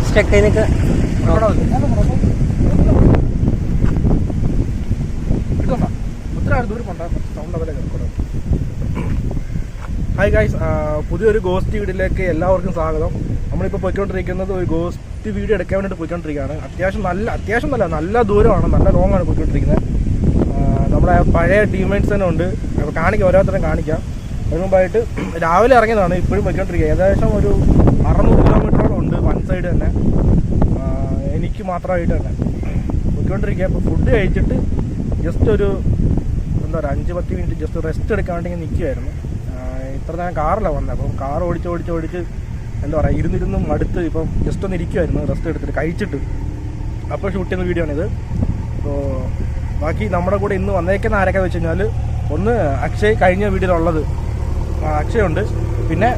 സ്റ്റക്കായിനൊക്കെ hi guys, പുതിയൊരു ghost വീഡിയോയിലേക്ക് എല്ലാവർക്കും സ്വാഗതം. നമ്മളിപ്പോൾ പോയിക്കൊണ്ടിരിക്കുന്നത് ഒരു ഗോസ്റ്റ് വീഡിയോ എടുക്കാൻ വേണ്ടിയിട്ട് പോയിക്കൊണ്ടിരിക്കുകയാണ്. അത്യാവശ്യം നല്ല ദൂരമാണ്, നല്ല ലോങ് ആണ് പോയിക്കൊണ്ടിരിക്കുന്നത്. നമ്മളെ പഴയ ടീംമേറ്റ്സ് തന്നെ ഉണ്ട്, അപ്പോൾ ഓരോരുത്തരും കാണിക്കാം. അതിന് മുമ്പായിട്ട് രാവിലെ ഇറങ്ങിയതാണ്, ഇപ്പോഴും പോയിക്കൊണ്ടിരിക്കുക. ഏകദേശം ഒരു 600 കിലോമീറ്ററോളം ഉണ്ട് വൺ സൈഡ് തന്നെ, എനിക്ക് മാത്രമായിട്ട് തന്നെ പോയിക്കൊണ്ടിരിക്കുക. അപ്പോൾ ഫുഡ് കഴിച്ചിട്ട് ജസ്റ്റ് ഒരു 5-10 മിനിറ്റ് ജസ്റ്റ് റെസ്റ്റ് എടുക്കാൻ വേണ്ടി നിൽക്കുമായിരുന്നു. ഇത്ര ഞാൻ കാറിലാണ് വന്നത്, അപ്പം കാർ ഓടിച്ച് ഇരുന്നിരുന്നും മടുത്ത് ഇപ്പം ജസ്റ്റ് ഒന്ന് ഇരിക്കുമായിരുന്നു റെസ്റ്റ് എടുത്തിട്ട് കഴിച്ചിട്ട്. അപ്പോൾ ഷൂട്ട് ചെയ്യുന്ന വീഡിയോ ആണിത്. അപ്പോൾ ബാക്കി നമ്മുടെ കൂടെ ഇന്ന് വന്നേക്കുന്ന ആരൊക്കെ വെച്ച് കഴിഞ്ഞാൽ, ഒന്ന് അക്ഷയ്, കഴിഞ്ഞ വീഡിയോയിലുള്ളത് അക്ഷയ് ഉണ്ട്, പിന്നെ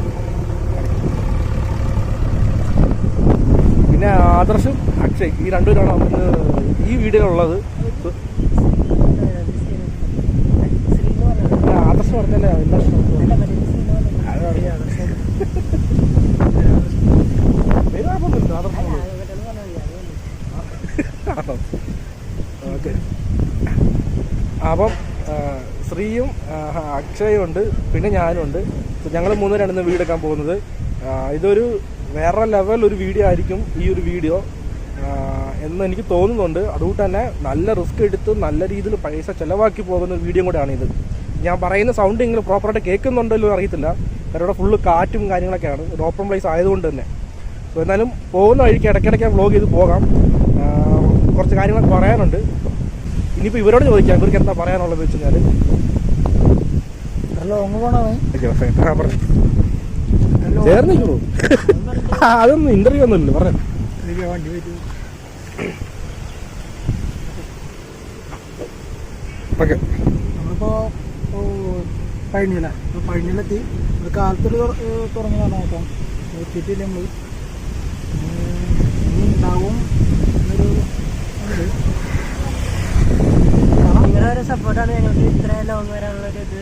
ആദർശും അക്ഷയ്, ഈ രണ്ടുപേരാണ് നമുക്ക് ഈ വീഡിയോയിലുള്ളത്. ആദർശ് പറഞ്ഞല്ലേ ഓക്കെ. അപ്പം ശ്രീയും അക്ഷയും ഉണ്ട്, പിന്നെ ഞാനും ഉണ്ട്. ഞങ്ങൾ 3 പേരാണ് ഇന്ന് വീഡിയോ എടുക്കാൻ പോകുന്നത്. ഇതൊരു വേറെ ലെവൽ ഒരു വീഡിയോ ആയിരിക്കും ഈ ഒരു വീഡിയോ എന്ന് എനിക്ക് തോന്നുന്നുണ്ട്. അതുകൊണ്ട് തന്നെ നല്ല റിസ്ക് എടുത്ത് നല്ല രീതിയിൽ പൈസ ചിലവാക്കി പോകുന്ന ഒരു വീഡിയോ കൂടെയാണ് ഇത്. ഞാൻ പറയുന്ന സൗണ്ട് നിങ്ങൾ പ്രോപ്പറായിട്ട് കേൾക്കുന്നുണ്ടല്ലോ അറിയത്തില്ല, കാരണം ഇവിടെ ഫുള്ള് കാറ്റും കാര്യങ്ങളൊക്കെയാണ്, ഒരു ഓപ്പൺ പ്ലേസ് ആയതുകൊണ്ട് തന്നെ. സോ എന്നാലും പോകുന്ന വഴിക്ക് ഇടയ്ക്കിടയ്ക്ക് വ്ളോഗ് ചെയ്ത് പോകാം. കുറച്ച് കാര്യങ്ങളൊക്കെ പറയാനുണ്ട്. ഇനിയിപ്പോൾ ഇവരോട് ചോദിക്കാം ഇവർക്ക് എന്താ പറയാനുള്ളത് വെച്ച് കഴിഞ്ഞാൽ. ചേർന്നില്ലൂ, അതൊന്നും ഇന്റർവ്യൂ ഒന്നുമില്ല പറഞ്ഞു. ഓക്കെ, നമ്മളിപ്പോൾ പഴനിയിലെത്തി. ഒരു കാലത്തിൽ തുറന്നതാണ്, നോക്കാം എത്തിയിട്ടില്ല നമ്മൾ. ഇനി ഉണ്ടാവും എന്നൊരു നിങ്ങളുടെ സപ്പോർട്ടാണ് ഞങ്ങൾക്ക് ഇത്ര ലോങ് വരാനുള്ളൊരു ഇത്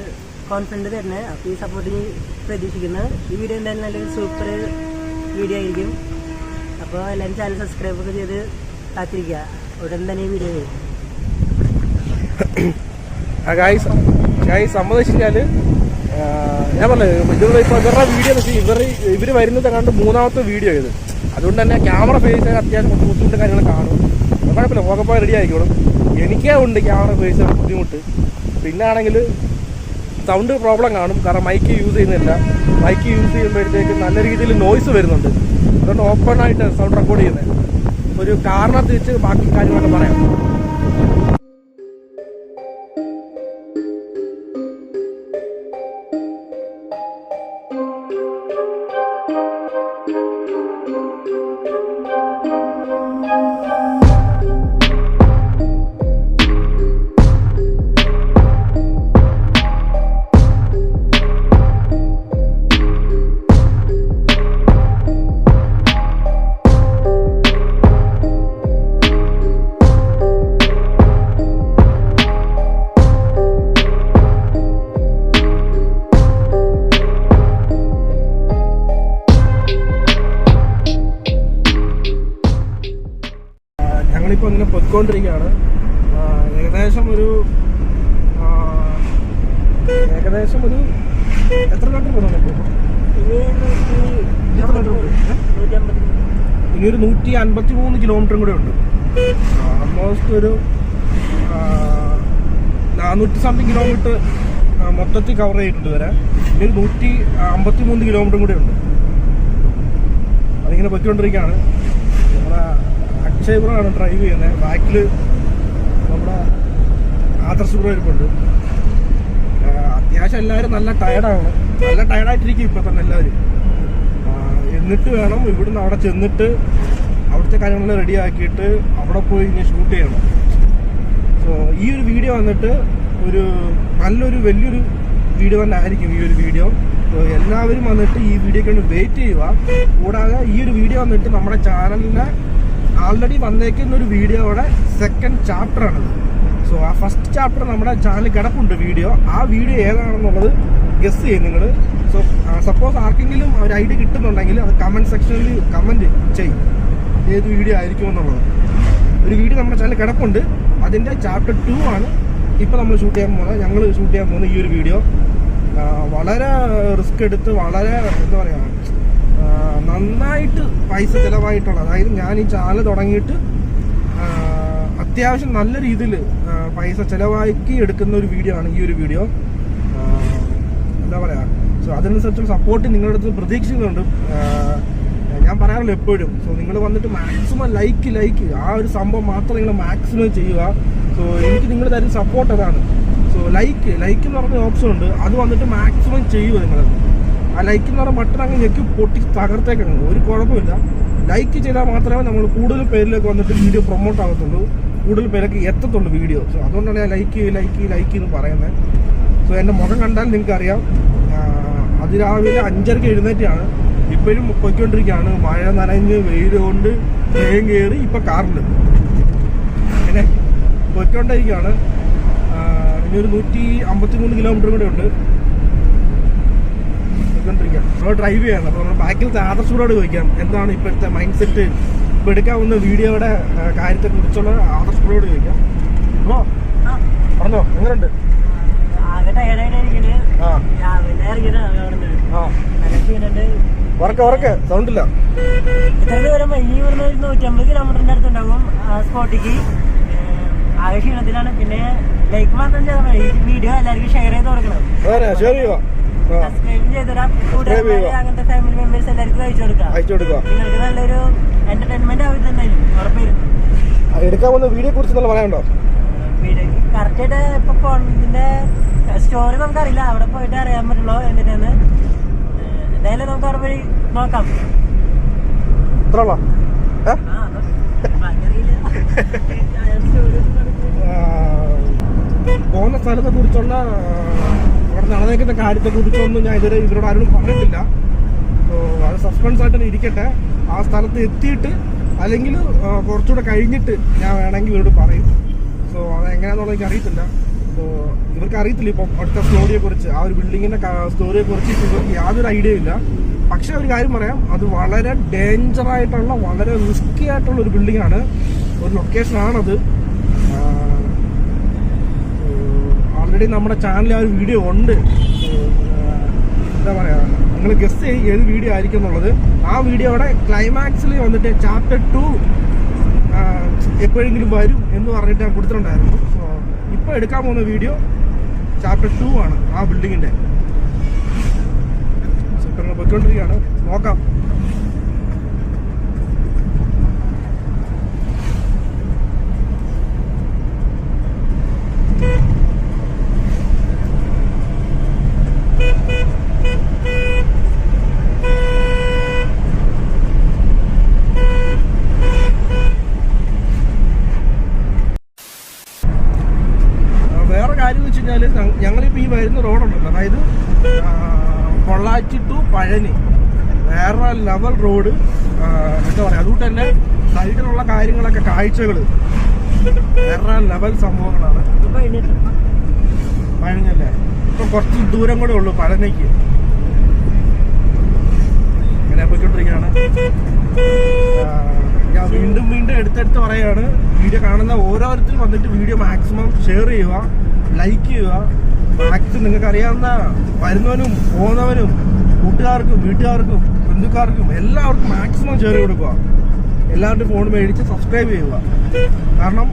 കോൺഫിഡൻറ്റ് തരുന്നത്. അപ്പോൾ ഈ സപ്പോർട്ട് പ്രതീക്ഷിക്കുന്നത്. ഈ വീഡിയോ എന്തായാലും നല്ലൊരു സൂപ്പർ വീഡിയോ ആയിരിക്കും. അപ്പോൾ എല്ലാവരും ചാനൽ സബ്സ്ക്രൈബ് ഒക്കെ ചെയ്ത് കാത്തിരിക്കുക, ഉടൻ തന്നെ ഈ വീഡിയോ ചെയ്യും. ഗായ്സ് സമ്മതിച്ചാൽ ഞാൻ പറഞ്ഞത് ഇവരുടെ വീഡിയോ എന്ന് വെച്ചാൽ ഇവർ വരുന്നത് കണ്ട് 3ാമത്തെ വീഡിയോ ഇത്. അതുകൊണ്ട് തന്നെ ക്യാമറ ഫേസ് അത്യാവശ്യം കുറച്ച് ബുദ്ധിമുട്ട് കാര്യങ്ങൾ കാണും. കുഴപ്പമില്ല, പോകപ്പോയി റെഡി ആയിക്കോളും. എനിക്കേ ഉണ്ട് ക്യാമറ ഫേസ് ബുദ്ധിമുട്ട്. പിന്നെ ആണെങ്കിൽ സൗണ്ട് പ്രോബ്ലം കാണും, കാരണം മൈക്ക് യൂസ് ചെയ്യുന്നില്ല. മൈക്ക് യൂസ് ചെയ്യുമ്പോഴത്തേക്ക് നല്ല രീതിയിൽ നോയ്സ് വരുന്നുണ്ട്. അതുകൊണ്ട് ഓപ്പൺ ആയിട്ട് സൗണ്ട് റെക്കോർഡ് ചെയ്യുന്നത്. ഒരു കാറിനകത്ത് വെച്ച് ബാക്കി കാര്യങ്ങളൊക്കെ പറയാം. ഞങ്ങളിപ്പോൾ ഇങ്ങനെ പൊയ്ക്കൊണ്ടിരിക്കുകയാണ്. ഏകദേശം ഒരു എത്ര കിലോമീറ്റർ പോകുന്നുണ്ട് ഇനി ഒരു 153 കിലോമീറ്ററും കൂടെ ഉണ്ട്. ഓൾമോസ്റ്റ് ഒരു 400 സംതിങ് കിലോമീറ്റർ മൊത്തത്തിൽ കവർ ചെയ്തിട്ടുണ്ട് വരെ. ഇനി ഒരു 153 കിലോമീറ്ററും കൂടെ ഉണ്ട്. അതിങ്ങനെ പൊയ്ക്കൊണ്ടിരിക്കുകയാണ്. നമ്മുടെ അക്ഷയ് ബ്രോ ആണ് ഡ്രൈവ് ചെയ്യുന്നത്. ബാക്കിൽ നമ്മുടെ ആദർശ് ബ്രോ ഇരിപ്പുണ്ട്. അത്യാവശ്യം എല്ലാവരും നല്ല ടയർഡായിട്ടിരിക്കും ഇപ്പം തന്നെ എല്ലാവരും. എന്നിട്ട് വേണം ഇവിടുന്ന് അവിടെ ചെന്നിട്ട് അവിടുത്തെ കാര്യങ്ങളെല്ലാം റെഡി ആക്കിയിട്ട് അവിടെ പോയി ഇനി ഷൂട്ട് ചെയ്യണം. സോ ഈ ഒരു വീഡിയോ വന്നിട്ട് ഒരു വലിയൊരു വീഡിയോ തന്നെ ആയിരിക്കും ഈ ഒരു വീഡിയോ. എല്ലാവരും വന്നിട്ട് ഈ വീഡിയോക്ക് വേണ്ടി വെയിറ്റ് ചെയ്യുക. കൂടാതെ ഈ ഒരു വീഡിയോ വന്നിട്ട് നമ്മുടെ ചാനലിനെ ആൾറെഡി വന്നേക്കുന്ന ഒരു വീഡിയോയുടെ 2nd ചാപ്റ്ററാണിത്. സോ ആ ഫസ്റ്റ് ചാപ്റ്റർ നമ്മുടെ ചാനലിൽ കിടപ്പുണ്ട് വീഡിയോ. ആ വീഡിയോ ഏതാണെന്നുള്ളത് ഗസ് ചെയ്യും നിങ്ങൾ. സോ സപ്പോസ് ആർക്കെങ്കിലും ഒരു ഐഡിയ കിട്ടുന്നുണ്ടെങ്കിൽ അത് കമൻറ്റ് സെക്ഷനിൽ കമൻറ്റ് ചെയ്യും. ഏത് വീഡിയോ ആയിരിക്കും എന്നുള്ളത്. ഒരു വീഡിയോ നമ്മുടെ ചാനൽ കിടപ്പുണ്ട്, അതിൻ്റെ ചാപ്റ്റർ 2 ആണ് ഇപ്പോൾ നമ്മൾ ഷൂട്ട് ചെയ്യാൻ പോകുന്നത്. ഞങ്ങൾ ഷൂട്ട് ചെയ്യാൻ പോകുന്ന ഈ ഒരു വീഡിയോ വളരെ റിസ്ക് എടുത്ത് വളരെ എന്താ പറയുക നന്നായിട്ട് പൈസ ചിലവായിട്ടുള്ള, അതായത് ഞാൻ ഈ ചാനൽ തുടങ്ങിയിട്ട് അത്യാവശ്യം നല്ല രീതിയിൽ പൈസ ചിലവാക്കി എടുക്കുന്ന ഒരു വീഡിയോ ആണ് ഈ ഒരു വീഡിയോ. എന്താ പറയുക, സോ അതിനനുസരിച്ചുള്ള സപ്പോർട്ട് നിങ്ങളുടെ അടുത്ത് പ്രതീക്ഷിക്കുന്നുണ്ട്. ഞാൻ പറയാറില്ല എപ്പോഴും, സോ നിങ്ങൾ വന്നിട്ട് മാക്സിമം ലൈക്ക് ആ ഒരു സംഭവം മാത്രം നിങ്ങൾ മാക്സിമം ചെയ്യുക. സോ എനിക്ക് നിങ്ങൾ തരുന്ന സപ്പോർട്ട് അതാണ്. സോ ലൈക്ക് എന്ന് പറഞ്ഞ ഓപ്ഷൻ ഉണ്ട്, അത് വന്നിട്ട് മാക്സിമം ചെയ്യുക. നിങ്ങൾ ആ ലൈക്ക് എന്ന് പറഞ്ഞ ബട്ടൺ അങ്ങ് ഞെക്കി പൊട്ടി തകർത്തേക്കാണ്, ഒരു കുഴപ്പമില്ല. ലൈക്ക് ചെയ്താൽ മാത്രമേ നമ്മൾ കൂടുതൽ പേരിലേക്ക് വന്നിട്ട് വീഡിയോ പ്രൊമോട്ട് ആകത്തുള്ളൂ, കൂടുതൽ പേരൊക്കെ എത്തത്തുള്ളൂ വീഡിയോ. സോ അതുകൊണ്ടാണ് ഞാൻ ലൈക്ക് എന്ന് പറയുന്നത്. സോ എൻ്റെ മുഖം കണ്ടാൽ നിങ്ങൾക്ക് അറിയാം, അതിരാവിലെ 5:30 എഴുന്നേറ്റാണ്, ഇപ്പോഴും പൊയ്ക്കൊണ്ടിരിക്കുകയാണ്. മഴ നനഞ്ഞ് വെയിൽ കൊണ്ട് വേഗം കയറി ഇപ്പം കാറിൽ അങ്ങനെ പൊയ്ക്കൊണ്ടിരിക്കുകയാണ്. ഇനി ഒരു 153 കിലോമീറ്റർ കൂടെ ഉണ്ട്. പൊയ്ക്കൊണ്ടിരിക്കുക, നമ്മൾ ഡ്രൈവ് ചെയ്യണം. അപ്പോൾ നമ്മൾ ബാക്കിലത്തെ ആദർശോട് ചോദിക്കാം എന്താണ് ഇപ്പോഴത്തെ മൈൻഡ് സെറ്റ്, ഇപ്പോൾ എടുക്കാവുന്ന വീഡിയോയുടെ കാര്യത്തെക്കുറിച്ചുള്ള ആദർശോട് ചോദിക്കാം. അപ്പോൾ പറഞ്ഞോ, എങ്ങനെയുണ്ട്? ഉറക്കെ സൗണ്ടില്ല. ഇത്ര ദൂരം ഇനി ഇവിടുന്ന് 150 കിലോമീറ്ററിന്റെ അടുത്തുണ്ടാകും സ്പോട്ടിക്ക്. ആകെ ക്ഷീണത്തിലാണ്. പിന്നെ ലൈക്ക് മാത്രം ചെയ്താൽ മതി. ഈ വീഡിയോ എല്ലാവർക്കും ഷെയർ ചെയ്ത് കൊടുക്കണം, സബ്സ്ക്രൈബ് ചെയ്തരാം. കൂട്ടുകാരെ അങ്ങനത്തെ ഫാമിലി മെമ്പേഴ്സ് എല്ലാവർക്കും അയച്ചു കൊടുക്കാം. നിങ്ങൾക്ക് നല്ലൊരു എന്റർടൈൻമെന്റ് ആവും എന്തായാലും ഉറപ്പായിരുന്നു. എടുക്കാൻ പോകുന്ന വീഡിയോ കുറിച്ച് പറയാനുണ്ടോ? വീഡിയോക്ക് കറക്റ്റായിട്ട് ഇപ്പൊ ഇതിന്റെ സ്റ്റോറി നമുക്കറിയില്ല, അവിടെ പോയിട്ട് അറിയാൻ പറ്റുള്ളൂ എന്തിനാന്ന്. എന്തായാലും നമുക്ക് അവിടെ പോയി നോക്കാം. പോകുന്ന സ്ഥലത്തെ കുറിച്ചുള്ള അവിടെ നടന്നേക്കുന്ന കാര്യത്തെ കുറിച്ചൊന്നും ഞാൻ ഇതുവരെ ഇവരോട് ആരോടും പറഞ്ഞിട്ടില്ല. സോ അത് സസ്പെൻസ് ആയിട്ട് തന്നെ ഇരിക്കട്ടെ. ആ സ്ഥലത്ത് എത്തിയിട്ട് അല്ലെങ്കിൽ കുറച്ചുകൂടെ കഴിഞ്ഞിട്ട് ഞാൻ വേണമെങ്കിൽ ഇവരോട് പറയും. സോ അതെങ്ങനെയാണെന്നുള്ളത് എനിക്ക് അറിയത്തില്ല. സോ ഇവർക്ക് അറിയത്തില്ല ഇപ്പം അടുത്ത സ്റ്റോറിയെ കുറിച്ച്, ആ ഒരു ബിൽഡിങ്ങിന്റെ സ്റ്റോറിയെ കുറിച്ച് ഇവർക്ക് യാതൊരു ഐഡിയ ഇല്ല. പക്ഷെ ഒരു കാര്യം പറയാം, അത് വളരെ ഡേഞ്ചർ ആയിട്ടുള്ള, വളരെ റിസ്കി ആയിട്ടുള്ള ഒരു ബിൽഡിംഗ് ആണ്, ഒരു ലൊക്കേഷനാണത്. ഓൾറെഡി നമ്മുടെ ചാനലിൽ ആ ഒരു വീഡിയോ ഉണ്ട്. എന്താ പറയുക, നിങ്ങൾ ഗസ് ചെയ്യും ഏത് വീഡിയോ ആയിരിക്കും എന്നുള്ളത്. ആ വീഡിയോയുടെ ക്ലൈമാക്സിൽ വന്നിട്ട് ചാപ്റ്റർ 2 എപ്പോഴെങ്കിലും വരും എന്ന് പറഞ്ഞിട്ട് ഞാൻ കൊടുത്തിട്ടുണ്ടായിരുന്നു. സോ ഇപ്പോൾ എടുക്കാൻ പോകുന്ന വീഡിയോ ചാപ്റ്റർ 2 ആണ്, ആ ബിൽഡിങ്ങിൻ്റെ. സോ ഇപ്പം നമ്മൾ പോയിക്കൊണ്ടിരിക്കുകയാണ്, നോക്കാം. ഞങ്ങളിപ്പോൾ ഈ വരുന്ന റോഡുണ്ടല്ലോ, അതായത് പൊള്ളാച്ചി ടു പഴനി, വേറെ ലെവൽ റോഡ്. എന്താ പറയുക, അതുകൊണ്ട് തന്നെ സൈഡിലുള്ള കാര്യങ്ങളൊക്കെ കാഴ്ചകൾ വേറെ ലെവൽ സംഭവങ്ങളാണ്. പഴനിയല്ലേ, ഇപ്പം കുറച്ച് ദൂരം കൂടെ ഉള്ളൂ പഴനിക്ക്. ഇങ്ങനെ പോയിക്കൊണ്ടിരിക്കുകയാണ്. ഞാൻ വീണ്ടും എടുത്തെടുത്ത് പറയുകയാണ്, വീഡിയോ കാണുന്ന ഓരോരുത്തരും വന്നിട്ട് വീഡിയോ മാക്സിമം ഷെയർ ചെയ്യുക, ലൈക്ക് ചെയ്യുക. മാക്സിമം നിങ്ങൾക്ക് അറിയാവുന്ന വരുന്നവനും പോകുന്നവനും കൂട്ടുകാർക്കും വീട്ടുകാർക്കും ബന്ധുക്കാർക്കും എല്ലാവർക്കും മാക്സിമം ഷെയർ കൊടുക്കുക. എല്ലാവരുടെയും ഫോൺ മേടിച്ച് സബ്സ്ക്രൈബ് ചെയ്യുക. കാരണം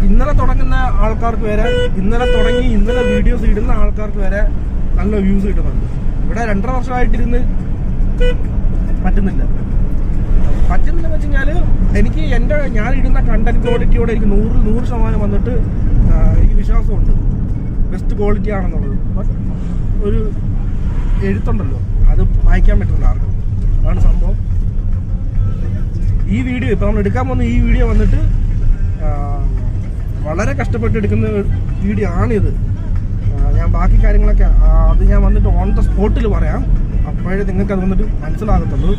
ഇന്നലെ തുടങ്ങുന്ന ആൾക്കാർക്ക് വരെ, ഇന്നലെ വീഡിയോസ് ഇടുന്ന ആൾക്കാർക്ക് വരെ നല്ല വ്യൂസ് കിട്ടുന്നുണ്ട്. ഇവിടെ 2.5 വർഷമായിട്ടിരുന്ന് പറ്റുന്നില്ലെന്ന് വെച്ച് കഴിഞ്ഞാൽ എനിക്ക് ഞാൻ ഇടുന്ന കണ്ടന്റ് ക്വാളിറ്റിയോടെ എനിക്ക് 100% വന്നിട്ട് എനിക്ക് വിശ്വാസമുണ്ട്, ബെസ്റ്റ് ക്വാളിറ്റി ആണെന്നുള്ളത്. ബട്ട് ഒരു എഴുത്തുണ്ടല്ലോ, അത് വായിക്കാൻ പറ്റുന്നില്ല ആർക്കും. അതാണ് സംഭവം. ഈ വീഡിയോ ഇപ്പം നമ്മൾ എടുക്കാൻ പോകുന്ന ഈ വീഡിയോ വന്നിട്ട് വളരെ കഷ്ടപ്പെട്ട് എടുക്കുന്ന വീഡിയോ ആണിത്. ഞാൻ ബാക്കി കാര്യങ്ങളൊക്കെ അത് ഞാൻ വന്നിട്ട് ഓൺ ദ സ്പോട്ടിൽ പറയാം, അപ്പോഴേ നിങ്ങൾക്ക് അത് വന്നിട്ട് മനസ്സിലാകത്തുള്ളൂ.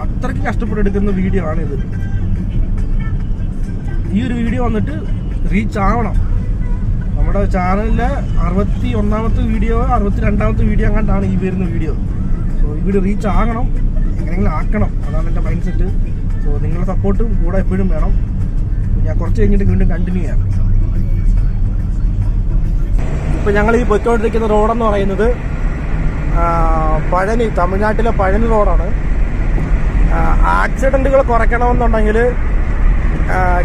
അത്രയ്ക്ക് കഷ്ടപ്പെട്ടെടുക്കുന്ന വീഡിയോ ആണിത്. ഈ ഒരു വീഡിയോ വന്നിട്ട് റീച്ച് ആവണം. നമ്മുടെ ചാനലിലെ 61ാമത്തെ വീഡിയോ 62ാമത്തെ വീഡിയോ അങ്ങാണ്ടാണ് ഈ വരുന്ന വീഡിയോ. സോ ഈ വീഡിയോ റീച്ച് ആകണം, എങ്ങനെയെങ്കിലും ആക്കണം, അതാണ് എൻ്റെ മൈൻഡ് സെറ്റ്. സോ നിങ്ങളുടെ സപ്പോർട്ടും കൂടെ എപ്പോഴും വേണം. ഞാൻ കുറച്ച് കഴിഞ്ഞിട്ട് വീണ്ടും കണ്ടിന്യൂ ചെയ്യാം. ഇപ്പം ഞങ്ങൾ ഈ പൊയ്ക്കൊണ്ടിരിക്കുന്ന റോഡെന്ന് പറയുന്നത് പഴനി, തമിഴ്നാട്ടിലെ പഴനി റോഡാണ്. ആക്സിഡൻറ്റുകൾ കുറയ്ക്കണമെന്നുണ്ടെങ്കിൽ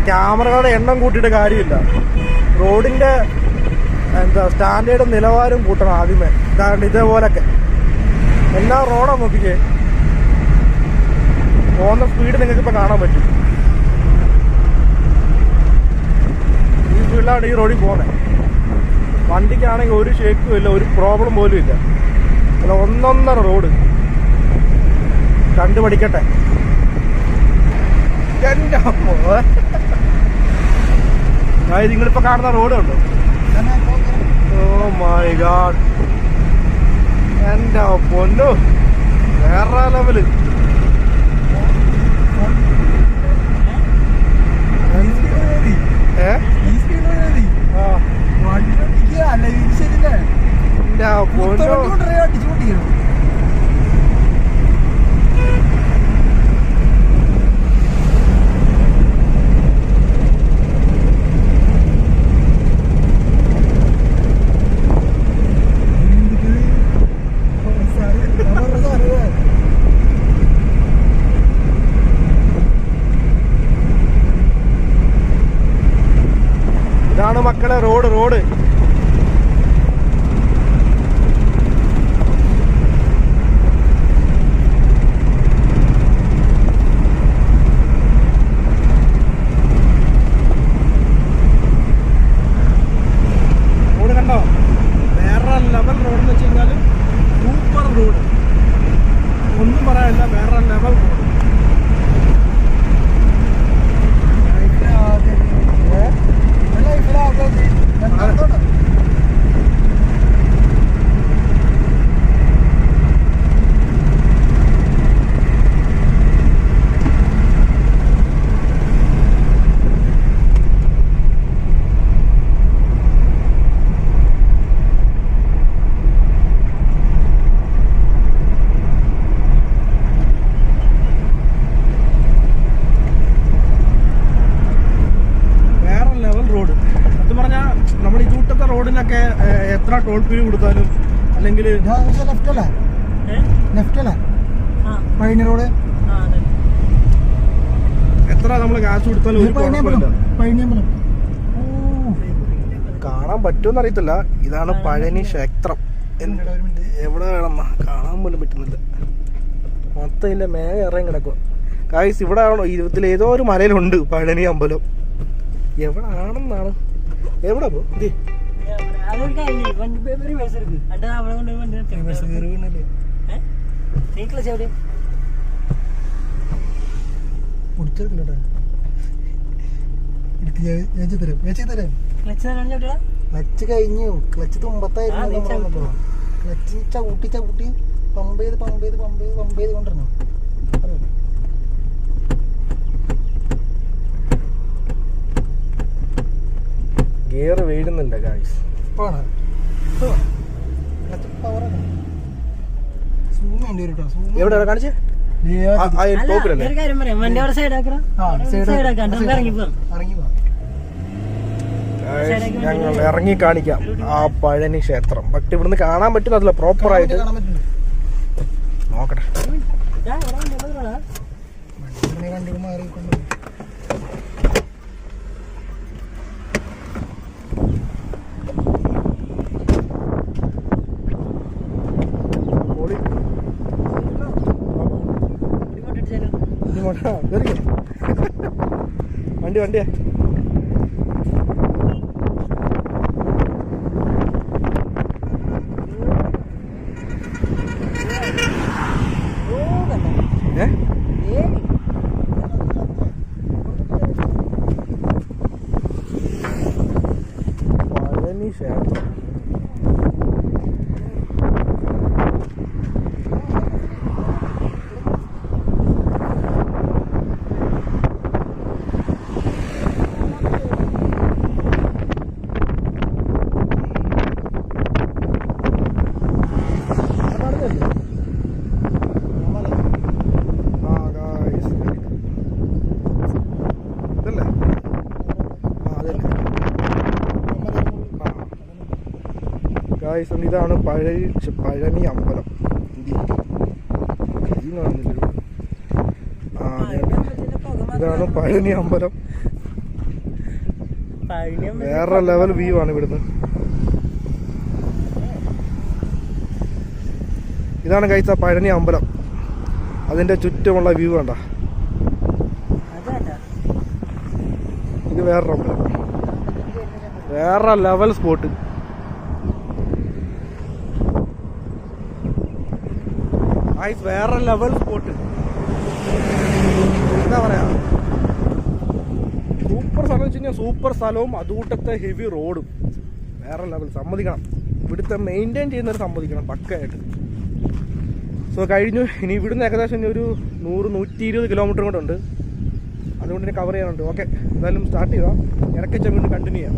ക്യാമറകളുടെ എണ്ണം കൂട്ടിയിട്ട് കാര്യമില്ല, റോഡിൻ്റെ സ്റ്റാൻഡേർഡും നിലവാരം കൂട്ടണം ആദ്യമേ. ഇതേപോലൊക്കെ എല്ലാ റോഡാണ് നോക്കിക്കേ, പോകുന്ന സ്പീഡ് നിങ്ങൾക്ക് ഇപ്പോൾ കാണാൻ പറ്റും. ഈ സ്പീഡിലാണ് ഈ റോഡിൽ പോകുന്നത്. വണ്ടിക്കാണെങ്കിൽ ഒരു ഷേക്കും ഇല്ല, ഒരു പ്രോബ്ലം പോലും ഇല്ല. അല്ല, ഒന്നൊന്നര റോഡ് കണ്ടുപഠിക്കട്ടെ. എൻ്റെ നിങ്ങളിപ്പോൾ കാണുന്ന റോഡ് ഉണ്ടോ? ഓ മൈ ഗാഡ്, എൻ്റെ പൊന്നോ, വേറെ ലെവല്. ഇതാണ് മക്കളെ റോഡ്. റോഡ് കണ്ടോ? വേറെ ലെവൽ റോഡെന്ന് വെച്ച് കഴിഞ്ഞാൽ സൂപ്പർ റോഡ്, ഒന്നും പറയാനില്ല. വേറെ ലെവൽ റോഡ്. റോഡിനൊക്കെ എത്ര ടോൾ ഫീ കൊടുത്താലും അല്ലെങ്കിൽ പഴനി റോഡ് എത്ര നമ്മൾ കാശ് കൊടുത്താലും ഒരു കാണാൻ പറ്റുമെന്ന് അറിയത്തില്ല. ഇതാണ് പഴനി ക്ഷേത്രം. എവിടെ വേണമെന്നാ കാണാൻ പോലും പറ്റുന്നില്ല, മൊത്തം ഇല്ല, മേഘ ഇറങ്ങി കിടക്കുക. ഗായ്സ്, ഇവിടെ ആണോ ഇതിലേതോ ഒരു മലയിലുണ്ട് പഴനി അമ്പലം. എവിടെ ആണെന്നാണ്, എവിടെ പോ ക്ലച്ച് കഴിഞ്ഞു. ക്ലച്ച് തുമ്പത്തായിരുന്നു. ക്ലച്ച് ചവിട്ടി പമ്പ് ചെയ്ത് കൊണ്ടിരുന്നു. ഗിയർ വീഴുന്നില്ല ഗായ്സ്. എവിടെ കാണിച്ചേ? ഞങ്ങൾ ഇറങ്ങി കാണിക്കാം ആ പഴനി ക്ഷേത്രം. പക്ഷെ ഇവിടുന്ന് കാണാൻ പറ്റുന്നതല്ല പ്രോപ്പർ ആയിട്ട്. നോക്കട്ടെ. വണ്ടിയാ പഴനി ക്ഷേത്രം. ഗായ്സ് ഇതാണ് പഴനി അമ്പലം. ഇതാണ് പഴനി അമ്പലം. വേറെ ലെവൽ വ്യൂ ആണ് ഇവിടുന്ന്. ഇതാണ് ഗൈസ് ആ പഴനി അമ്പലം. അതിന്റെ ചുറ്റുമുള്ള വ്യൂ കണ്ട. ഇത് വേറൊരു അമ്പലം, വേറെ ലെവൽ സ്പോട്ട്. വേറെ ലെവൽ സ്പോട്ട് എന്താ പറയാ, സൂപ്പർ സ്ഥലം വെച്ച് കഴിഞ്ഞാൽ സൂപ്പർ സ്ഥലവും അതുകൂട്ടത്തെ ഹെവി റോഡും വേറെ ലെവൽ. സമ്മതിക്കണം, ഇവിടുത്തെ മെയിൻറ്റെയിൻ ചെയ്യുന്നവർ സമ്മതിക്കണം പക്കയായിട്ട്. സോ കഴിഞ്ഞു. ഇനി ഇവിടുന്ന് ഏകദേശം ഒരു 100-120 കിലോമീറ്റർ കൂടെ ഉണ്ട്. അതുകൊണ്ട് ഇനി കവർ ചെയ്യാനുണ്ട്. ഓക്കെ, എന്തായാലും സ്റ്റാർട്ട് ചെയ്യുക. ഇടയ്ക്ക് വീണ്ടും കണ്ടിന്യൂ ചെയ്യാം.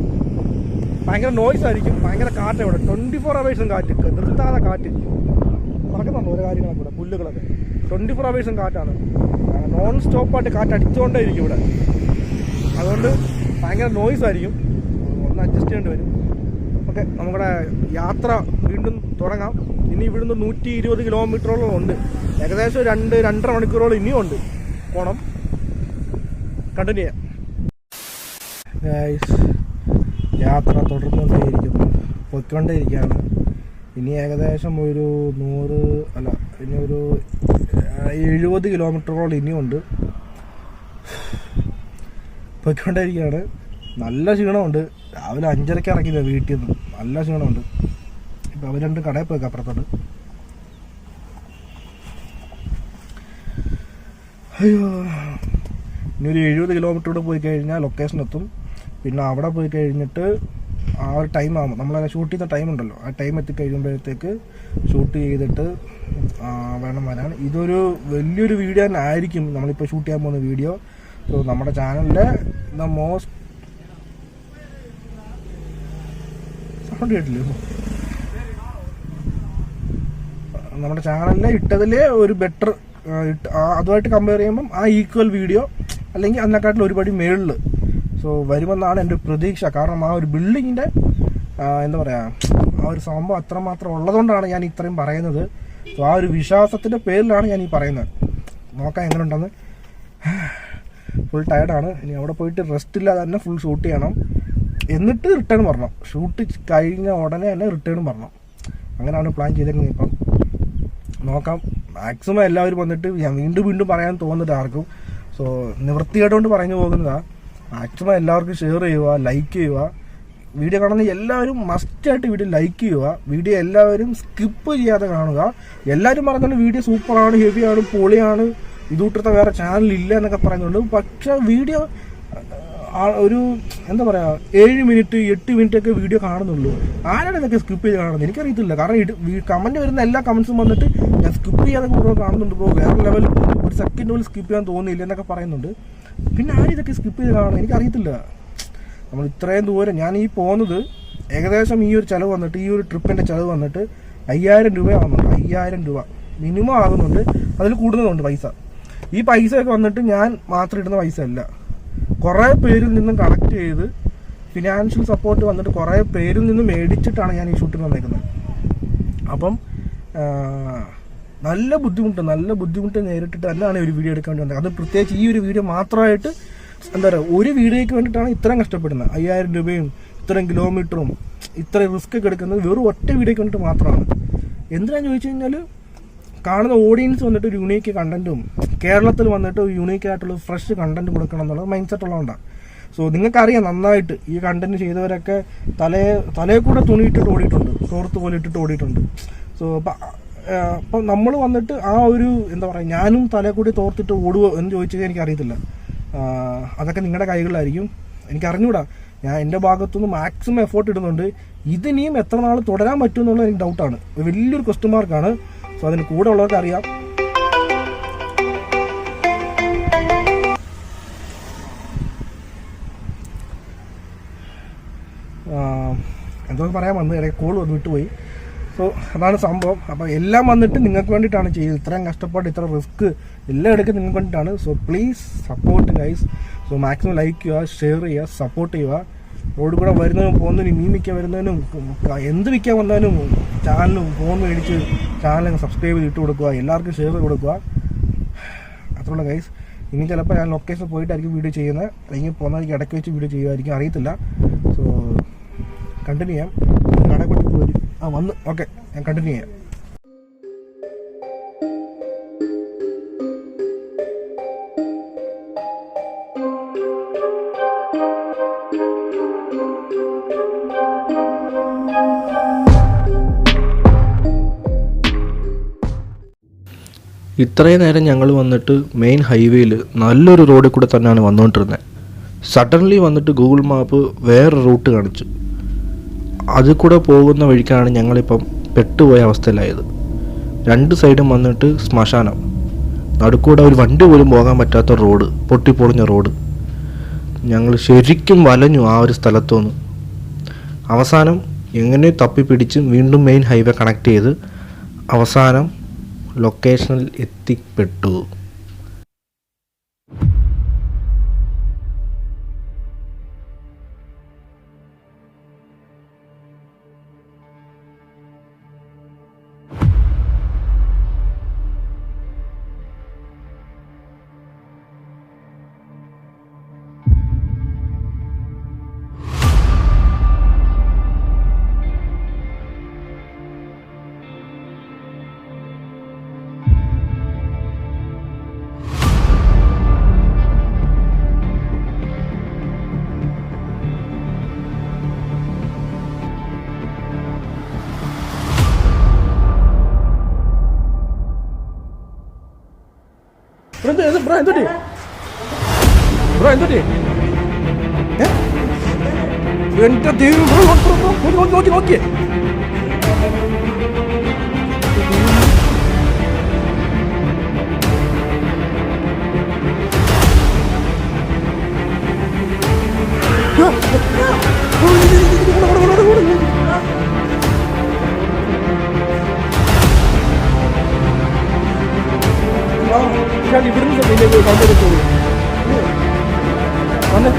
ഭയങ്കര നോയ്സ് ആയിരിക്കും, ഭയങ്കര കാറ്റ് ഇവിടെ. 24 hours കാറ്റ്, നിർത്താതെ കാറ്റ് പറക്കുന്നുണ്ട്. ഓരോ കാര്യങ്ങളൊക്കെ ഇവിടെ, പുല്ലുകളൊക്കെ 24 hours കാറ്റാണ്. നോൺ സ്റ്റോപ്പായിട്ട് കാറ്റ് അടിച്ചുകൊണ്ടേ ഇരിക്കും ഇവിടെ. അതുകൊണ്ട് ഭയങ്കര നോയ്സ് ആയിരിക്കും, ഒന്ന് അഡ്ജസ്റ്റ് ചെയ്യേണ്ടി വരും. ഓക്കെ, നമ്മുടെ യാത്ര വീണ്ടും തുടങ്ങാം. ഇനി ഇവിടുന്ന് 120 കിലോമീറ്ററോളം ഉണ്ട്. ഏകദേശം 2-2.5 മണിക്കൂറോളം ഇനിയും ഉണ്ട് പോണം. കണ്ടിന്യൂ ചെയ്യാം. യാത്ര തുടർന്നുകൊണ്ടേയിരിക്കുന്നു, പൊയ്ക്കൊണ്ടേയിരിക്കുകയാണ്. ഇനി ഏകദേശം ഒരു 70 കിലോമീറ്ററോളം ഇനിയുണ്ട്. പൊയ്ക്കൊണ്ടേയിരിക്കുകയാണ്. നല്ല ക്ഷീണമുണ്ട്. രാവിലെ 5:30 ഇറങ്ങിയത് വീട്ടിൽ നിന്ന്. നല്ല ക്ഷീണമുണ്ട്. ഇപ്പം അവർ 2 കടയിൽ പോയിക്കാം അപ്പുറത്തോട്ട്. അയ്യോ, ഇനി ഒരു 70 കിലോമീറ്റർ കൂടെ പോയി കഴിഞ്ഞാൽ ലൊക്കേഷൻ എത്തും. പിന്നെ അവിടെ പോയി കഴിഞ്ഞിട്ട് ആ ഒരു ടൈം ആകുമ്പോൾ, നമ്മളെ ഷൂട്ട് ചെയ്യുന്ന ടൈം ഉണ്ടല്ലോ, ആ ടൈം എത്തിക്കഴിയുമ്പോഴത്തേക്ക് ഷൂട്ട് ചെയ്തിട്ട് വേണം വരാൻ. ഇതൊരു വലിയൊരു വീഡിയോ തന്നെ ആയിരിക്കും നമ്മളിപ്പോൾ ഷൂട്ട് ചെയ്യാൻ പോകുന്ന വീഡിയോ. സോ നമ്മുടെ ചാനലിലെ സൗണ്ട് കേട്ടില്ലേ, നമ്മുടെ ചാനലിൽ ഇട്ടതിലെ ഒരു ബെറ്റർ, അതുമായിട്ട് കമ്പയർ ചെയ്യുമ്പം ആ ഈക്വൽ വീഡിയോ അല്ലെങ്കിൽ അതിനെക്കാട്ടിലും ഒരുപടി മേളിൽ സോ വരുമെന്നാണ് എൻ്റെ പ്രതീക്ഷ. കാരണം ആ ഒരു ബിൽഡിങ്ങിൻ്റെ എന്താ പറയുക, ആ ഒരു സംഭവം അത്രമാത്രം ഉള്ളതുകൊണ്ടാണ് ഞാൻ ഇത്രയും പറയുന്നത്. സോ ആ ഒരു വിശ്വാസത്തിൻ്റെ പേരിലാണ് ഞാൻ ഈ പറയുന്നത്. നോക്കാം എങ്ങനെ ഉണ്ടെന്ന്. ഫുൾ ടയർഡാണ്. ഇനി അവിടെ പോയിട്ട് റെസ്റ്റ് ഇല്ലാതെ തന്നെ ഫുൾ ഷൂട്ട് ചെയ്യണം. എന്നിട്ട് റിട്ടേൺ വരണം. ഷൂട്ട് കഴിഞ്ഞ ഉടനെ തന്നെ റിട്ടേൺ വരണം. അങ്ങനെയാണ് പ്ലാൻ ചെയ്തേക്കുന്നത്. ഇപ്പം നോക്കാം. മാക്സിമം എല്ലാവരും വന്നിട്ട് ഞാൻ വീണ്ടും പറയാൻ തോന്നുന്നത് ആർക്കും. സോ നിവൃത്തിയായിട്ടുകൊണ്ട് പറഞ്ഞു പോകുന്നതാണ്. മാക്സിമം എല്ലാവർക്കും ഷെയർ ചെയ്യുക, ലൈക്ക് ചെയ്യുക. വീഡിയോ കാണുന്ന എല്ലാവരും മസ്റ്റായിട്ട് വീഡിയോ ലൈക്ക് ചെയ്യുക. വീഡിയോ എല്ലാവരും സ്കിപ്പ് ചെയ്യാതെ കാണുക. എല്ലാവരും പറയുന്നുണ്ട് വീഡിയോ സൂപ്പറാണ്, ഹെവിയാണ്, പൊളിയാണ്, ഇതുകൂട്ടത്തെ വേറെ ചാനലില്ല എന്നൊക്കെ പറയുന്നുണ്ട്. പക്ഷേ വീഡിയോ ഒരു എന്താ പറയുക 7 മിനിറ്റ് 8 മിനിറ്റ് ഒക്കെ വീഡിയോ കാണുന്നുള്ളൂ. ആരാണ് ഇതൊക്കെ സ്കിപ്പ് ചെയ്ത് കാണുന്നത് എനിക്കറിയത്തില്ല. കാരണം കമൻറ്റ് വരുന്ന എല്ലാ കമൻസും വന്നിട്ട് ഞാൻ സ്കിപ്പ് ചെയ്യാതെ കൂടുതൽ കാണുന്നുണ്ട് ബ്രോ, വേറെ ലെവൽ, ഒരു സെക്കൻഡ് പോലും സ്കിപ്പ് ചെയ്യാൻ തോന്നിയില്ല എന്നൊക്കെ പറയുന്നുണ്ട്. പിന്നെ ആരും ഇതൊക്കെ സ്കിപ്പ് ചെയ്ത് കാണുന്നത് എനിക്കറിയത്തില്ല. നമ്മൾ ഇത്രയും ദൂരം ഞാൻ ഈ പോകുന്നത് ഏകദേശം ഈ ഒരു ചിലവ് വന്നിട്ട്, ഈ ഒരു ട്രിപ്പിൻ്റെ ചിലവ് വന്നിട്ട് 5000 രൂപ ആകുന്നുണ്ട്. 5000 രൂപ മിനിമം ആകുന്നുണ്ട്, അതിൽ കൂടുന്നതുണ്ട് പൈസ. ഈ പൈസയൊക്കെ വന്നിട്ട് ഞാൻ മാത്രം ഇടുന്ന പൈസ അല്ല, കുറേ പേരിൽ നിന്നും കളക്ട് ചെയ്ത് ഫിനാൻഷ്യൽ സപ്പോർട്ട് വന്നിട്ട് കുറേ പേരിൽ നിന്നും മേടിച്ചിട്ടാണ് ഞാൻ ഈ ഷൂട്ടിന് വന്നേക്കുന്നത്. അപ്പം നല്ല ബുദ്ധിമുട്ട് നേരിട്ടിട്ട് തന്നെയാണ് ഒരു വീഡിയോ എടുക്കാൻ വേണ്ടി വന്നത്. അത് പ്രത്യേകിച്ച് ഈ ഒരു വീഡിയോ മാത്രമായിട്ട് എന്താ പറയുക, ഒരു വീഡിയോയ്ക്ക് വേണ്ടിയിട്ടാണ് ഇത്രയും കഷ്ടപ്പെടുന്നത്. 5000 രൂപയും ഇത്രയും കിലോമീറ്ററും ഇത്രയും റിസ്ക് ഒക്കെ എടുക്കുന്നത് വെറും ഒറ്റ വീഡിയോയ്ക്ക് വേണ്ടിയിട്ട് മാത്രമാണ്. എന്തിനാന്ന് ചോദിച്ചു കഴിഞ്ഞാൽ കാണുന്ന ഓഡിയൻസ് വന്നിട്ട് ഒരു യുണീക്ക് കണ്ടന്റും കേരളത്തിൽ വന്നിട്ട് ഒരു യുണീക്കായിട്ടുള്ള ഫ്രഷ് കണ്ടന്റ് കൊടുക്കണം എന്നുള്ള മൈൻഡ് സെറ്റ് ഉള്ളതുകൊണ്ടാണ്. സോ നിങ്ങൾക്കറിയാം നന്നായിട്ട് ഈ കണ്ടന്റ് ചെയ്തവരൊക്കെ തലയെ കൂടെ തുണിയിട്ടിട്ട് ഓടിയിട്ടുണ്ട്, തോർത്ത് പോലെ ഇട്ടിട്ട് ഓടിയിട്ടുണ്ട്. സോ അപ്പം നമ്മൾ വന്നിട്ട് ആ ഒരു എന്താ പറയുക, ഞാനും തലയെ കൂടി തോർത്തിട്ട് ഓടുവോ എന്ന് ചോദിച്ചാൽ എനിക്കറിയത്തില്ല. അതൊക്കെ നിങ്ങളുടെ കൈകളിലായിരിക്കും, എനിക്കറിഞ്ഞൂടാ. ഞാൻ എൻ്റെ ഭാഗത്തുനിന്ന് മാക്സിമം എഫേർട്ട് ഇടുന്നുണ്ട്. ഇതിനിയും എത്ര നാൾ തുടരാൻ പറ്റും എന്നുള്ളത് എനിക്ക് ഡൗട്ടാണ്, വലിയൊരു ക്വസ്റ്റ്യൻ മാർക്കാണ്. സോ അതിന് കൂടെ ഉള്ളവർക്ക് അറിയാം. എന്തോ പറയാൻ വന്ന് ഇടയ്ക്ക് കോൾ വന്ന് വിട്ടുപോയി. സോ അതാണ് സംഭവം. അപ്പോൾ എല്ലാം വന്നിട്ട് നിങ്ങൾക്ക് വേണ്ടിയിട്ടാണ് ചെയ്തത്. ഇത്രയും കഷ്ടപ്പാട്, ഇത്ര റിസ്ക് എല്ലാം എടുക്കുന്നത് നിങ്ങൾക്ക് വേണ്ടിയിട്ടാണ്. So please support guys. So maximum like ചെയ്യുക, ഷെയർ ചെയ്യുക, സപ്പോർട്ട് ചെയ്യുക. റോഡിൽ കൂടെ വരുന്നതിനും പോകുന്നതിനും മീൻ വിൽക്കാൻ വരുന്നതിനും എന്ത് വിൽക്കാൻ വന്നാലും ചാനലും ഫോൺ മേടിച്ച് ചാനൽ സബ്സ്ക്രൈബ് ചെയ്ത് ഇട്ട് കൊടുക്കുക, എല്ലാവർക്കും ഷെയർ ചെയ്ത് കൊടുക്കുക. അത്രയുള്ള ഗൈസ്. ഇനി ചിലപ്പോൾ ഞാൻ ലൊക്കേഷൻ പോയിട്ടായിരിക്കും വീഡിയോ ചെയ്യുന്നത്, അല്ലെങ്കിൽ പോകുന്നതായിരിക്കും ഇടയ്ക്ക് വെച്ച് വീഡിയോ ചെയ്യുമായിരിക്കും, അറിയത്തില്ല. സോ കണ്ടിന്യൂ ചെയ്യാം. കടയിൽ കൊണ്ട് പോയി വന്ന് ഓക്കെ ഞാൻ കണ്ടിന്യൂ ചെയ്യാം. ഇത്രയും നേരം ഞങ്ങൾ വന്നിട്ട് മെയിൻ ഹൈവേയിൽ നല്ലൊരു റോഡിൽ കൂടെ തന്നെയാണ് വന്നുകൊണ്ടിരുന്നത്. സഡൻലി വന്നിട്ട് ഗൂഗിൾ മാപ്പ് വേറെ റൂട്ട് കാണിച്ചു. അതിൽ കൂടെ പോകുന്ന വഴിക്കാണ് ഞങ്ങളിപ്പം പെട്ടുപോയ അവസ്ഥയിലായത്. രണ്ട് സൈഡും വന്നിട്ട് ശ്മശാനം, നടുക്കൂടെ ഒരു വണ്ടി പോലും പോകാൻ പറ്റാത്ത റോഡ്, പൊട്ടിപ്പൊളിഞ്ഞ റോഡ്. ഞങ്ങൾ ശരിക്കും വലഞ്ഞു ആ ഒരു സ്ഥലത്തുനിന്ന്. അവസാനം എങ്ങനെ തപ്പിപ്പിടിച്ച് വീണ്ടും മെയിൻ ഹൈവേ കണക്ട് ചെയ്ത് അവസാനം ലൊക്കേഷനിൽ എത്തിപ്പെട്ടു. ബ്രോ എന്തുട്ടി എന്റെ ദൈവം, നോക്കി നോക്കിയേ ഞാൻ ഇവിടുന്ന് കണ്ടെടുത്തു വന്ന്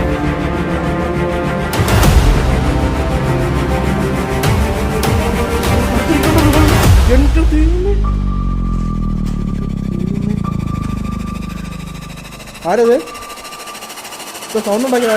എന്റെ ദൈവമേ, ആരത് സൗണ്ട് ഉണ്ടാക്കി